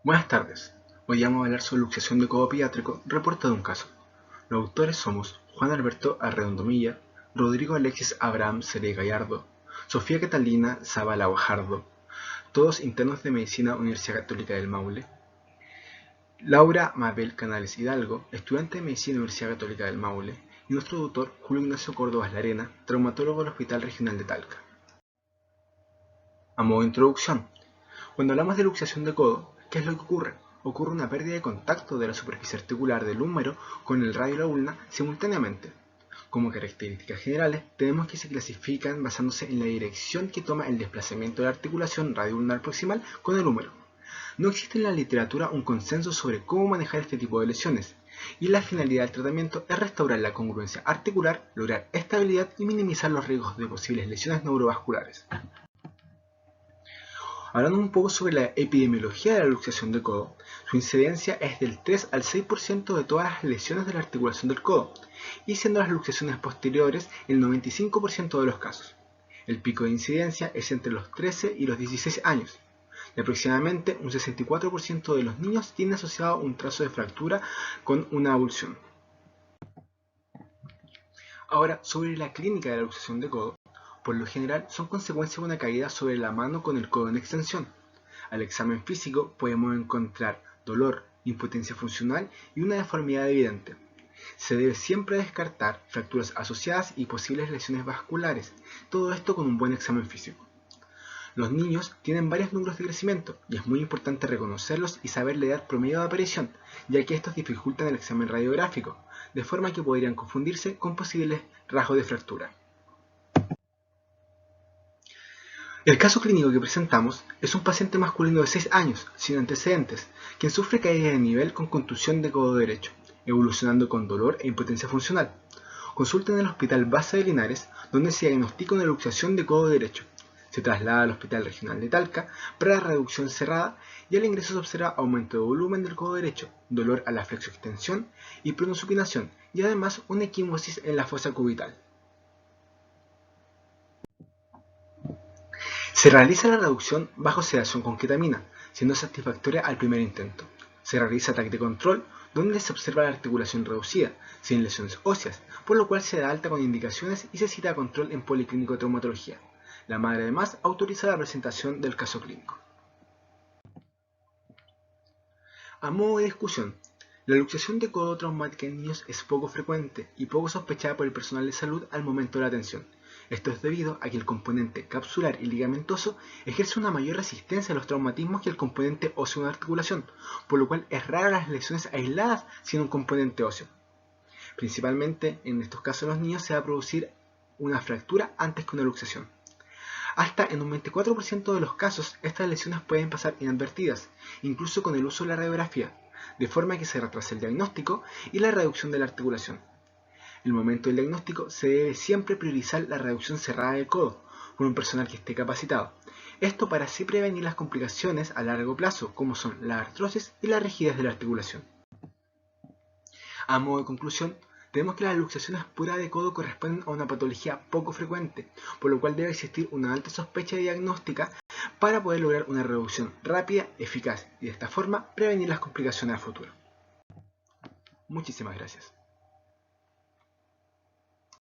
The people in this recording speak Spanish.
Buenas tardes. Hoy vamos a hablar sobre luxación de codo pediátrico, reporte de un caso. Los autores somos Juan Alberto Arredondo Milla, Rodrigo Alexis Abraham Cere Gallardo, Sofía Catalina Zavala Guajardo, todos internos de Medicina Universidad Católica del Maule, Laura Mabel Canales Hidalgo, estudiante de Medicina Universidad Católica del Maule, y nuestro doctor Julio Ignacio Córdoba Larena, traumatólogo del Hospital Regional de Talca. A modo de introducción, cuando hablamos de luxación de codo, ¿qué es lo que ocurre? Ocurre una pérdida de contacto de la superficie articular del húmero con el radio de la ulna simultáneamente. Como características generales, tenemos que se clasifican basándose en la dirección que toma el desplazamiento de la articulación radioulnar proximal con el húmero. No existe en la literatura un consenso sobre cómo manejar este tipo de lesiones, y la finalidad del tratamiento es restaurar la congruencia articular, lograr estabilidad y minimizar los riesgos de posibles lesiones neurovasculares. Hablando un poco sobre la epidemiología de la luxación de codo, su incidencia es del 3 al 6% de todas las lesiones de la articulación del codo, y siendo las luxaciones posteriores el 95% de los casos. El pico de incidencia es entre los 13 y los 16 años, y aproximadamente un 64% de los niños tiene asociado un trazo de fractura con una avulsión. Ahora, sobre la clínica de la luxación de codo, por lo general son consecuencia de una caída sobre la mano con el codo en extensión. Al examen físico podemos encontrar dolor, impotencia funcional y una deformidad evidente. Se debe siempre descartar fracturas asociadas y posibles lesiones vasculares, todo esto con un buen examen físico. Los niños tienen varios núcleos de crecimiento y es muy importante reconocerlos y saber la edad promedio de aparición, ya que estos dificultan el examen radiográfico, de forma que podrían confundirse con posibles rasgos de fractura. El caso clínico que presentamos es un paciente masculino de 6 años, sin antecedentes, quien sufre caída de nivel con contusión de codo derecho, evolucionando con dolor e impotencia funcional. Consulta en el Hospital Base de Linares, donde se diagnostica una luxación de codo derecho. Se traslada al Hospital Regional de Talca para la reducción cerrada y al ingreso se observa aumento de volumen del codo derecho, dolor a la flexoextensión y pronosupinación, y además una equimosis en la fosa cubital. Se realiza la reducción bajo sedación con ketamina, siendo satisfactoria al primer intento. Se realiza TAC de control, donde se observa la articulación reducida, sin lesiones óseas, por lo cual se da alta con indicaciones y se cita a control en policlínico de traumatología. La madre además autoriza la presentación del caso clínico. A modo de discusión, la luxación de codo traumática en niños es poco frecuente y poco sospechada por el personal de salud al momento de la atención. Esto es debido a que el componente capsular y ligamentoso ejerce una mayor resistencia a los traumatismos que el componente óseo de articulación, por lo cual es rara las lesiones aisladas sin un componente óseo. Principalmente en estos casos los niños se va a producir una fractura antes que una luxación. Hasta en un 24% de los casos estas lesiones pueden pasar inadvertidas, incluso con el uso de la radiografía, de forma que se retrasa el diagnóstico y la reducción de la articulación. En el momento del diagnóstico se debe siempre priorizar la reducción cerrada del codo por un personal que esté capacitado. Esto para así prevenir las complicaciones a largo plazo, como son la artrosis y la rigidez de la articulación. A modo de conclusión, tenemos que las luxaciones puras de codo corresponden a una patología poco frecuente, por lo cual debe existir una alta sospecha diagnóstica para poder lograr una reducción rápida, eficaz y de esta forma prevenir las complicaciones a futuro. Muchísimas gracias.